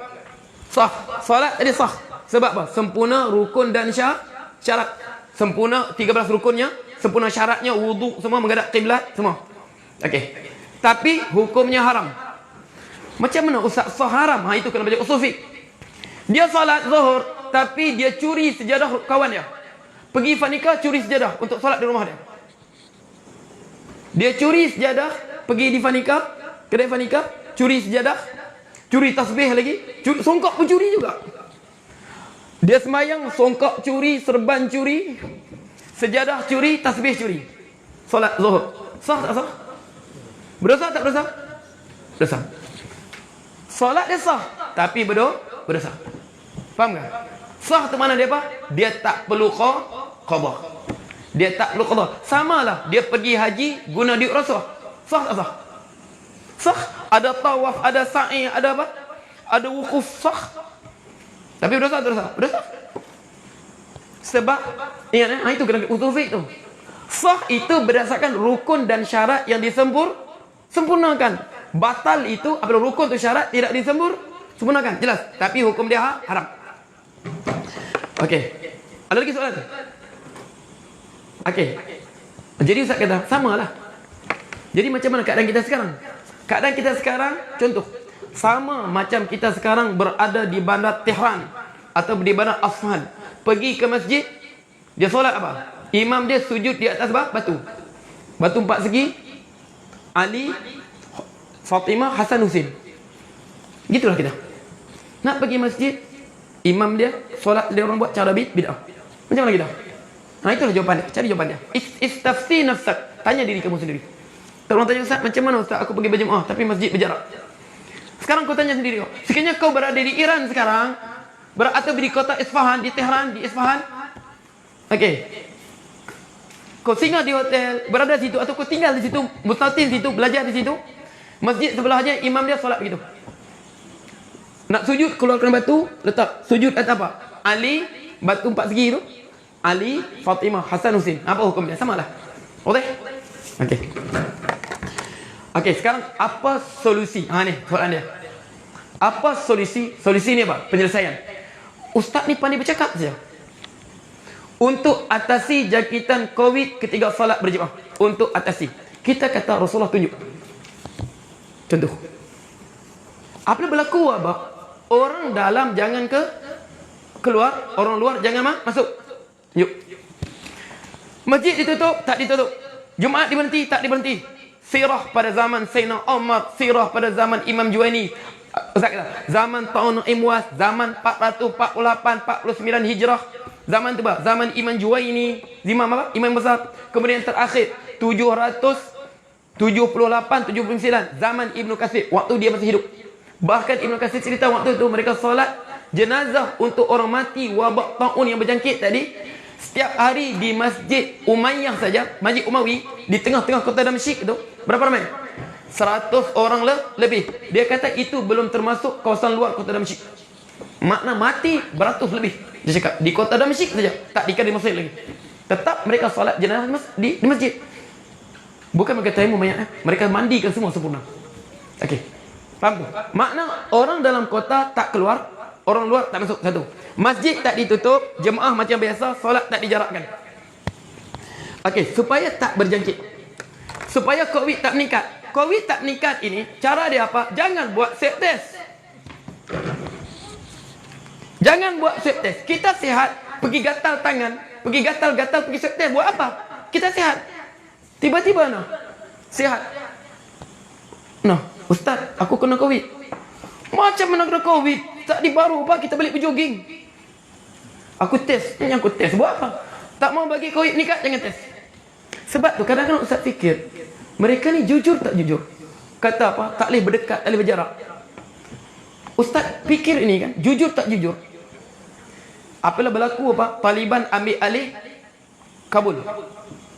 Sah. Solat tadi sah. Sebab apa? Sempurna rukun dan syarat. Sempurna 13 rukunnya, sempurna syaratnya, wuduk semua, menghadap kiblat semua. Okey. Tapi hukumnya haram. Macam mana ustaz sah haram? Itu kena baca usul fiqh. Dia solat zuhur tapi dia curi sejadah kawan dia. Pergi fanika curi sejadah untuk solat di rumah dia. Dia curi sejadah, pergi di fanika, kedai fanika, curi sejadah, curi tasbih lagi, songkok pun curi juga. Dia sembahyang, songkok curi, serban curi, sejadah curi, tasbih curi. Solat zuhur. Sah tak sah? Berdosa tak berdosa? Berdosa. Solat dia sah, tapi berdosa. Faham tak? Sah tu mana dia apa? Dia tak perlu qada. Dia tak perlu qada. Samalah dia pergi haji guna duit Rasul. Sah tak sah? Sah. Ada tawaf, ada sa'i, ada apa? Ada wukuf, sah. Tapi berdosa tak berdosa? Berdosa. Sebab ingat itu kena usul fiqh tu. Sah itu berdasarkan rukun dan syarat yang sempurnakan. Batal itu apabila rukun tu syarat tidak sempurnakan. Jelas. Tapi hukum dia haram. Okey. Ada lagi soalan? Okey. Jadi Ustaz kata, samalah. Jadi macam mana keadaan kita sekarang? Keadaan kita sekarang, contoh, sama macam kita sekarang berada di bandar Tehran atau di bandar Asfahan. Pergi ke masjid, dia solat apa? Imam dia sujud di atas batu. Batu 4 segi. Ali, Fatimah, Hasan, Husin. Gitulah kita. Nak pergi masjid, imam dia solat, dia orang buat cara bid'ah. Macam mana kita? Itulah jawapan dia. Cari jawapan dia. Istafsi nafsak. Tanya diri kamu sendiri. Tolong tanya Ustaz, macam mana Ustaz aku pergi berjemaah tapi masjid berjarak? Sekarang kau tanya sendiri. Sekiranya kau berada di Iran sekarang, atau di kota Isfahan, di Tehran, di Isfahan. Okey. Kau singgah di hotel, berada di situ, atau kau tinggal di situ, mustatil di situ, belajar di situ. Masjid sebelahnya, imam dia solat begitu. Nak sujud, keluarkan batu, letak. Sujud atas apa? Ali, batu 4 segi itu. Ali, Fatimah, Hasan, Husin. Apa hukumnya? Samalah. Okey? Okey. Okey, sekarang apa solusi? Ni soalan dia. Apa solusi? Solusi ni apa? Penyelesaian. Ustaz ni pandai bercakap saja. Untuk atasi jangkitan COVID ketika solat berjemaah. Untuk atasi. Kita kata Rasulullah tunjuk. Contoh. Apa berlaku wabak? Orang dalam jangan keluar, orang luar jangan masuk. Yuk. Masjid ditutup, tak ditutup. Jumaat diberhenti, tak diberhenti. Sirah pada zaman Sayyidina Umar, sirah pada zaman Imam Juwaini. Zaman tahun Imwas, zaman 448, 49 Hijrah. Zaman tu apa? Zaman Imam Juwaini, Imam apa? Imam besar. Kemudian terakhir 778, 79 zaman Ibnu Katsir, waktu dia masih hidup. Bahkan Ibnu Katsir cerita waktu itu mereka solat jenazah untuk orang mati wabak taun yang berjangkit tadi. Setiap hari di Masjid Umayyah saja, Masjid Umawi, di tengah-tengah kota Damsyik itu, berapa ramai? 100 orang lebih. Dia kata itu belum termasuk kawasan luar kota Damsyik. Makna mati beratus lebih. Dia cakap, di kota Damsyik saja, tak dikira di masjid lagi. Tetap mereka solat jenazah di masjid. Bukan mereka tayamum mayat, mereka mandikan semua sempurna. Okey. Faham tu? Makna orang dalam kota tak keluar, orang luar tak masuk. Satu. Masjid tak ditutup, jemaah macam biasa, solat tak dijarakkan. Okey, supaya tak berjangkit. Supaya COVID tak meningkat. COVID tak meningkat ini, cara dia apa? Jangan buat swab test. Jangan buat swab test. Kita sihat, pergi gatal tangan, pergi gatal-gatal, pergi swab test. Buat apa? Kita sihat. Tiba-tiba nah, sihat. Nah, Ustaz, aku kena COVID. Macam mana kena COVID? Tak di baru apa, kita balik berjoging. Aku test. Aku test. Buat apa? Tak mau bagi COVID ni Kak, jangan test. Sebab tu kadang-kadang Ustaz fikir, mereka ni jujur tak jujur? Kata apa? Tak boleh berdekat, tak boleh berjarak. Ustaz fikir ini kan, jujur tak jujur? Apalah berlaku apa? Taliban ambil alih Kabul.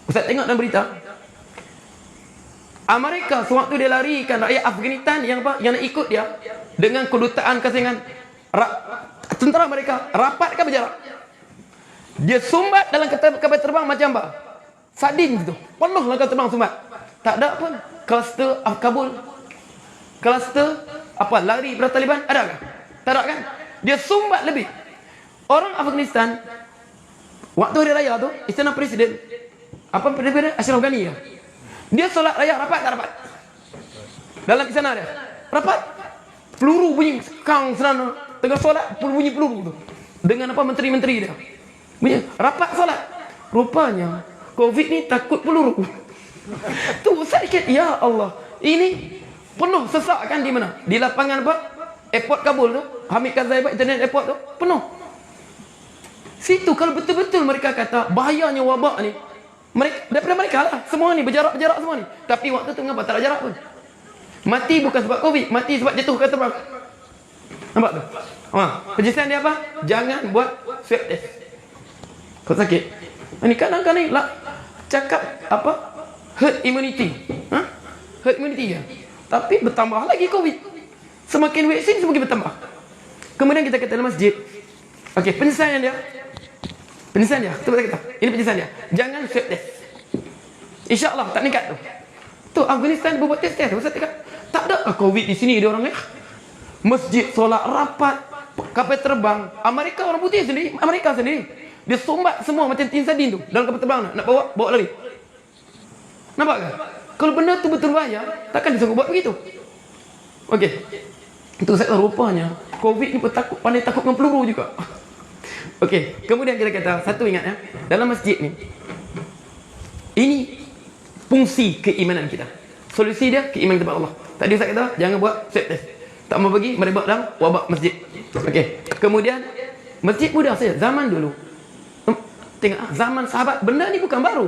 Ustaz tengok dalam berita. Amerika sewaktu dia larikan rakyat Afghanistan yang apa? Yang nak ikut dia dengan kedutaan kasingan tentera mereka rapatkan berjarak. Dia sumbat dalam kapal terbang macam apa? Sardin gitu. Penuh lah kapal terbang sumbat. Tak ada pun kluster Kabul. Kluster apa? Lari pada Taliban ada kan? Tak ada kan? Dia sumbat lebih. Orang Afghanistan waktu hari raya tu, Istana Presiden apa Presiden Ashraf Ghani ya? Dia solat raya rapat tak rapat? Dalam istana dia. Rapat. Peluru bunyi kang serana. Tengah solat bunyi peluru tu. Dengan apa menteri-menteri dia. Bunyi rapat solat. Rupanya COVID ni takut peluru. Tu saya fikir, ya Allah. Ini penuh sesak kan di mana? Di lapangan apa? Airport Kabul tu. Hamid Karzai Internet Airport tu. Penuh. Situ kalau betul-betul mereka kata bahayanya wabak ni. Daripada mereka lah. Semua ni berjarak-berjarak semua ni. Tapi waktu tu mengapa tak ada jarak pun? Mati bukan sebab COVID. Mati sebab jatuh ke terbang. Nampak tu? Penjelasan dia apa? Jangan buat swab test. Kau sakit? Ini kadang-kadang ni lah cakap apa? Herd immunity. Herd immunity je. Tapi bertambah lagi COVID. Semakin vaksin semakin bertambah. Kemudian kita kata dalam masjid. Okey, penjelasan dia. Penjelasan dia, betul kata. Ini penjelasan dia. Jangan swab test. InsyaAllah tak nekat tu. Tu Afghanistan buat test. Ustaz cakap, tak ada COVID di sini dia orang ni. Masjid, solat, rapat, kapal terbang. Amerika orang putih sendiri, Amerika sendiri. Dia sumbat semua macam tin sardin tu dalam kapal terbang nak bawa lari. Nampak kan? Kalau benda tu betul bahaya, takkan disanggup buat begitu. Okey. Itu saya rupanya COVID ni pandai takut dengan peluru juga. Okey, kemudian kita kata, satu ingat ya, dalam masjid ni, ini fungsi keimanan kita. Solusi dia, keimanan kepada Allah. Tadi Ustaz kata, jangan buat swab test. Tak mau bagi merebak dalam wabak masjid. Okey, kemudian, masjid mudah saja, zaman dulu. Tengok, zaman sahabat, benda ni bukan baru.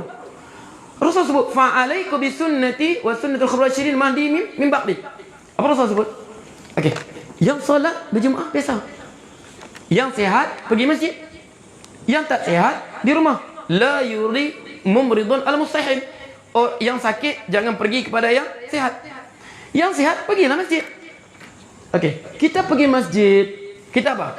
Rasul sebut, fa'alaikum bisunnati wa sunnatul khulafa'ir rasyidin min ba'di. Apa Rasul sebut? Okey, yang solat berjemaah biasa. Yang sihat, pergi masjid. Yang tak sihat, di rumah. La yuri mumridun al-mustahin. Oh, yang sakit, jangan pergi kepada yang sihat. Yang sihat, pergilah masjid. Okey, kita pergi masjid. Kita apa?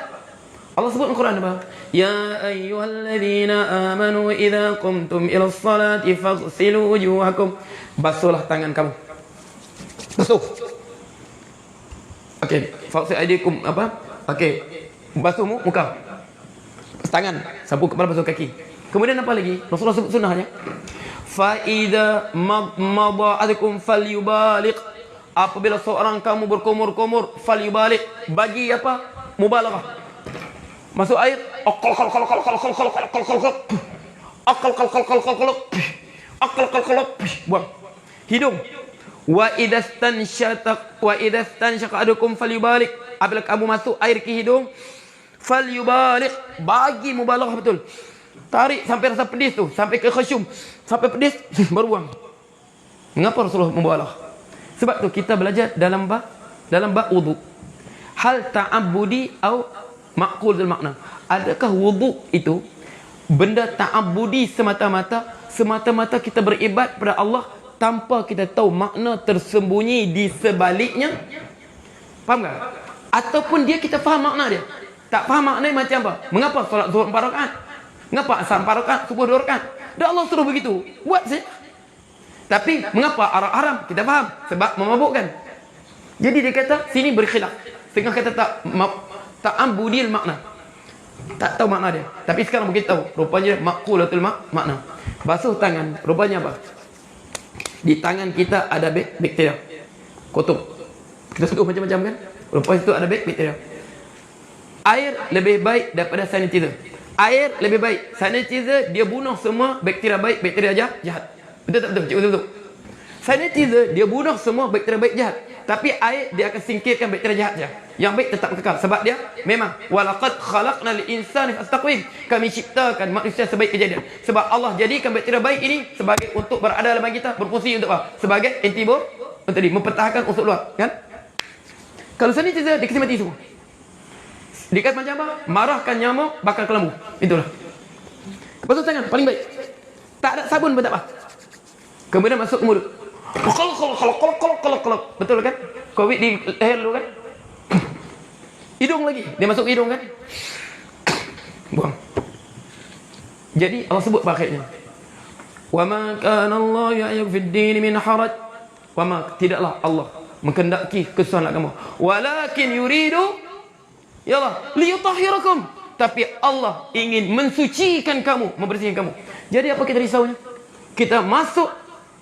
Allah sebut dalam Quran apa? Ya ayyuhalladzina amanu idza qumtum ila sholati faghsilu wujuhakum. Basuhlah tangan kamu. Basuh. Okey, faghsil aydikum apa? Okey. Basuh muka. Tangan, sapu kepala, basuh kaki. Kemudian apa lagi? Rasulullah sebut sunnahnya. Fa idza mada'akum falyubaliq. Apabila seorang kamu berkumur-kumur, falyubaliq. Bagi apa? Mubalaghah. Masuk air, buang. Hidung. Wa idza stanshaqa adukum falyubaliq. Apabila kamu masuk air ke hidung, falyubaliq, bagi mubalaghah betul. Tarik sampai rasa pedis tu, sampai ke khasyum, sampai pedis baru buang. Mengapa Rasulullah mubalaghah? Sebab tu kita belajar dalam bab wudu. Hal ta'abbudi atau maqul dal makna. Adakah wudu itu benda ta'abbudi semata-mata kita beribad pada Allah tanpa kita tahu makna tersembunyi di sebaliknya? Faham tak? Ataupun kita faham makna dia. Tak faham maknanya macam apa? Mengapa solat zuhur 4 rakaat? Mengapa asar 4 rakaat, subuh 2 rakaat? Dah Allah suruh begitu. Buat saja. Tapi mengapa haram? Kita faham. Sebab memabukkan. Jadi dia kata, sini berkhilaf. Setengah kata ta'ambudil makna. Tak tahu makna dia. Tapi sekarang kita tahu. Rupanya maqulatul makna. Basuh tangan. Rupanya apa? Di tangan kita ada bakteria. Kotor. Kita sentuh macam-macam kan? Rupanya itu ada bakteria. Air lebih baik daripada sanitizer. Air lebih baik. Sanitizer dia bunuh semua bakteria baik, bakteria jahat. Betul tak betul? Cikgu betul. Sanitizer dia bunuh semua bakteria baik jahat. Tapi air dia akan singkirkan bakteria jahat saja. Yang baik tetap kekal. Sebab dia memang walaqad khalaqnal insana fi taqwim. Kami ciptakan manusia sebaik kejadian. Sebab Allah jadikan bakteria baik ini sebagai untuk berada dalam kita, berfungsi untuk apa? Sebagai antibiotik, untuk mempertahankan unsur luar, kan? Kalau sanitizer dia kasi mati semua. Dikata macam apa? Marahkan nyamuk, bakar kelambu. Itulah. Basuh tangan, paling baik. Tak ada sabun pun tak apa. Kemudian masuk ke mulut. Kolok. Betul kan? Covid di leher dulu kan? Hidung lagi. Dia masuk ke hidung kan? Buang. Jadi Allah sebut akhirnya. Wa ma kana Allah ya'yuk fid din min haraj. Wa ma, tidaklah Allah menghendaki kesusahan agama. Walakin yuridu ya Allah, liyutahhirakum. Tapi Allah ingin mensucikan kamu, membersihkan kamu. Jadi apa kita risaunya? Kita masuk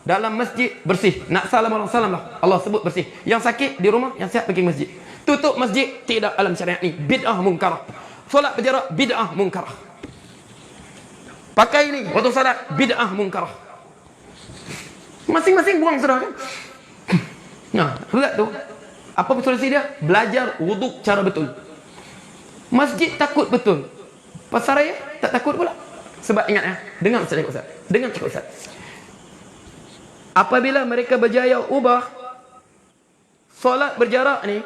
dalam masjid bersih. Nak salam orang salam lah. Allah sebut bersih. Yang sakit di rumah, yang sihat pergi masjid. Tutup masjid tidak dalam syariat ni. Bid'ah munkarah. Solat berjarak bid'ah munkarah. Pakai ini waktu salat bid'ah munkarah. Masing-masing buang sudah kan? Nah, lihat tu. Apa solusi dia? Belajar wuduk cara betul. Masjid takut betul. Pasar raya tak takut pula. Sebab ingat ya, dengar Ustaz. Dengar cakap Ustaz. Apabila mereka berjaya ubah solat berjarak ni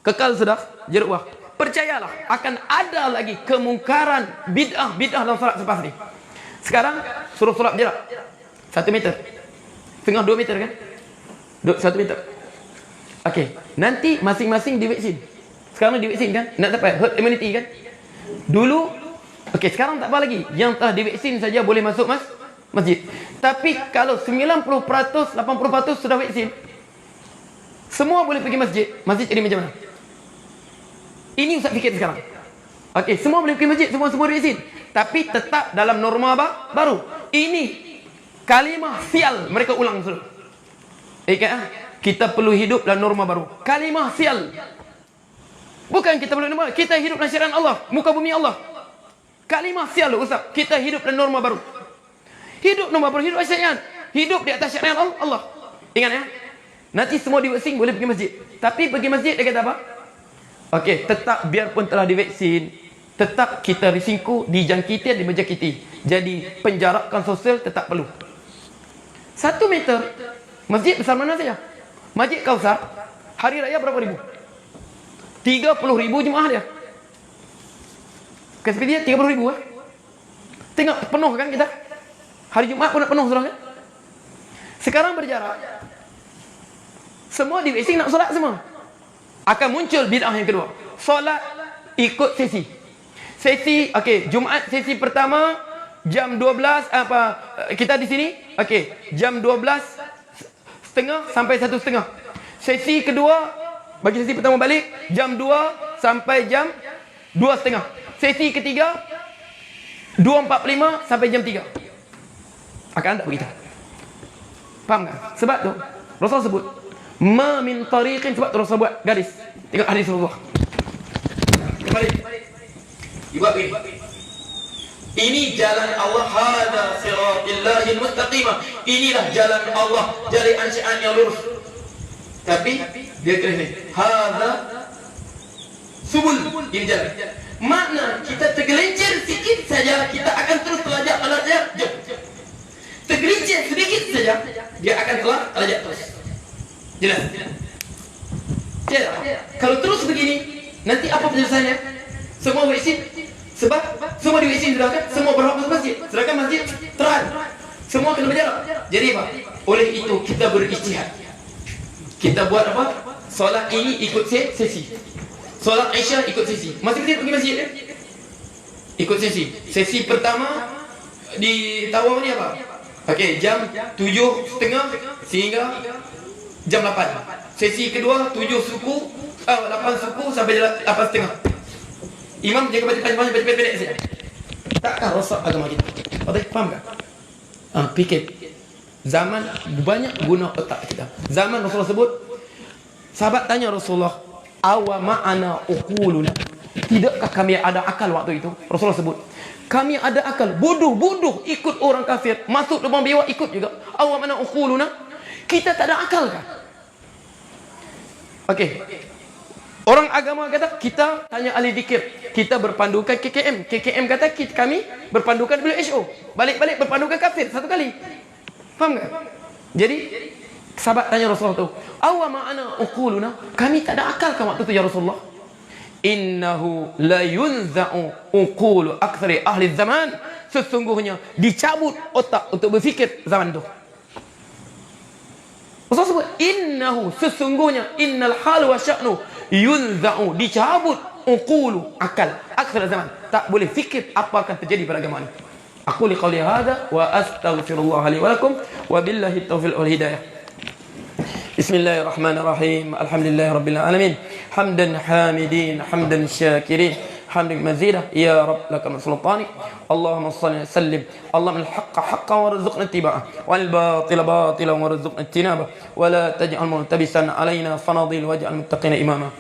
kekal sudah jarak ubah. Percayalah akan ada lagi kemungkaran bid'ah dalam solat selepas ni. Sekarang suruh solat berjarak 1 meter. Setengah 2 meter kan? 1 meter. Okey, nanti masing-masing divaksin. Sekarang divaksin kan? Nak dapat herd immunity kan? Dulu, okey, sekarang tak apa lagi. Yang telah divaksin saja boleh masuk masjid. Tapi kalau 90%, 80% sudah vaksin, semua boleh pergi masjid. Masjid jadi macam mana? Ini Ustaz fikir sekarang. Okey, semua boleh pergi masjid, semua divaksin. Tapi tetap dalam norma baru. Ini kalimah sial mereka ulang terus. Kita perlu hidup dalam norma baru. Kalimah sial. Bukan kita perlu norma, kita hidup dalam syariat Allah, muka bumi Allah. Kalimah sial Ustaz, kita hidup dalam norma baru. Hidup norma baru, hidup syariat. Hidup di atas syariat Allah. Ingat ya. Nanti semua divaksin boleh pergi masjid. Tapi pergi masjid dia kata apa? Okey, tetap biarpun telah divaksin, tetap kita risiko dijangkiti dan menjangkiti. Jadi penjarakan sosial tetap perlu. 1 meter. Masjid besar mana saja? Masjid Kausar hari raya berapa ribu? 30,000 jemaah dia. Kasih dia 30,000 lah. Tengok penuh kan kita. Hari Jumaat pun nak penuh sudah kan. Sekarang berjarak. Semua di vaksin nak solat semua. Akan muncul bid'ah yang kedua. Solat ikut sesi. Sesi, okey, Jumaat sesi pertama jam 12 kita di sini. Okey, jam 12:30 sampai 1:30. Sesi kedua bagi sesi pertama balik jam 2 sampai jam 2:30. Sesi ketiga 2:45 sampai jam 3. Akan tak begitu. Faham tak? Sebab tu Rasul sebut ma min tariqin, sebab tu Rasul buat garis. Tengok hadis Rasulullah. Kembali. Dibuat begini. Ini jalan Allah, hada siratal mustaqimah. Inilah jalan Allah, jalan ansyian yang lurus. Tapi dia kata ni, hada subul, ini jalan. Makna kita tergelincir sikit saja, kita akan terus telajak jauh. Tergelincir sedikit saja, dia akan telajak terus. Jelas? Jelas. Kalau terus begini, nanti apa penyelesaiannya? Semua vaksin. Sebab semua divaksin sudah kan, semua berhak masuk masjid. Sedangkan masjid terang, semua kena berjarak. Jadi apa? Oleh itu kita berijtihad. Kita buat apa? Solat ini ikut sesi. Solat Aisyah ikut sesi. Masing-masing pergi masjid kan? Ikut sesi. Sesi pertama di Tawaf ni apa? Okey, jam 7:30 sehingga jam 8. Sesi kedua 8 suku sampai 8:30. Imam jaga baca pendek saja. Takkah rosak agama kita? Okey, faham tak? Fikir. Zaman banyak guna otak kita. Zaman Rasulullah sebut, sahabat tanya Rasulullah, awa ma'ana uquluna. Tidakkah kami ada akal waktu itu? Rasulullah sebut, kami ada akal. Bodoh ikut orang kafir, masuk lubang biawak ikut juga. Awam mana uquluna? Kita tak ada akal kan? Okey. Orang agama kata kita tanya ahli zikir, kita berpandukan KKM. KKM kata kami berpandukan WHO. Balik-balik berpandukan kafir satu kali. Faham tak? Jadi sahabat tanya Rasulullah tu, awama ana uquluna? Kami tak ada akal kan waktu tu ya Rasulullah? Innahu la yunza'u uqulu aktsari ahli zaman. Sesungguhnya dicabut otak untuk berfikir zaman tu. Rasulullah sebut innahu, sesungguhnya, innal hal wa sya'nu yunza'u, dicabut uqulu, akal, aktsari zaman. Tak boleh fikir apa akan terjadi pada agama ini. Aku liqauli hadza wa astaghfirullah li wa lakum wa billahi taufiq wal hidayah. Bismillahirrahmanirrahim. Alhamdulillahirabbil alamin. Hamdan hamidin, hamdan syakirin, hamdan mazida ya rab lakal sultani. Allahumma shalli wa sallim. Allahumma al-haqqa haqqan warzuqna ittiba'ah wal batila batilan warzuqna ijtinabah wa la taj'al multabisan alaina fanadil waj'al muttaqina imama.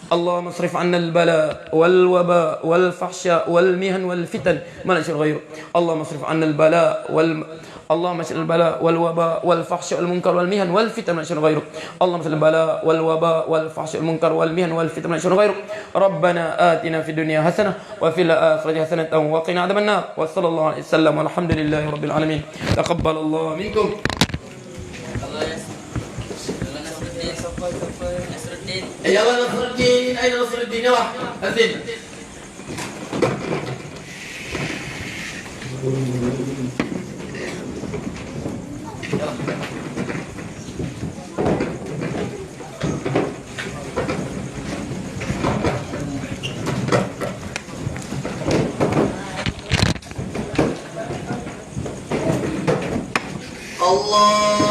اللهم اصرف عنا البلاء والوباء والفحشاء والمهن والفتن ما نشر غيره. اللهم اصرف عنا البلاء اللهم اشف البلاء والوباء والفحشاء والمنكر والمهن والفتن ما نشر غيره. اللهم اشف البلاء والوباء والفحشاء والمنكر والمهن والفتن ما نشر غيره. ربنا آتنا في الدنيا حسنة وفي الآخرة حسنة وقنا عذاب النار. وصلى الله عليه وسلم والحمد لله رب العالمين. تقبل الله منكم. يلا نصر الدين. أين نصر الدين؟ يلا أذن. Allah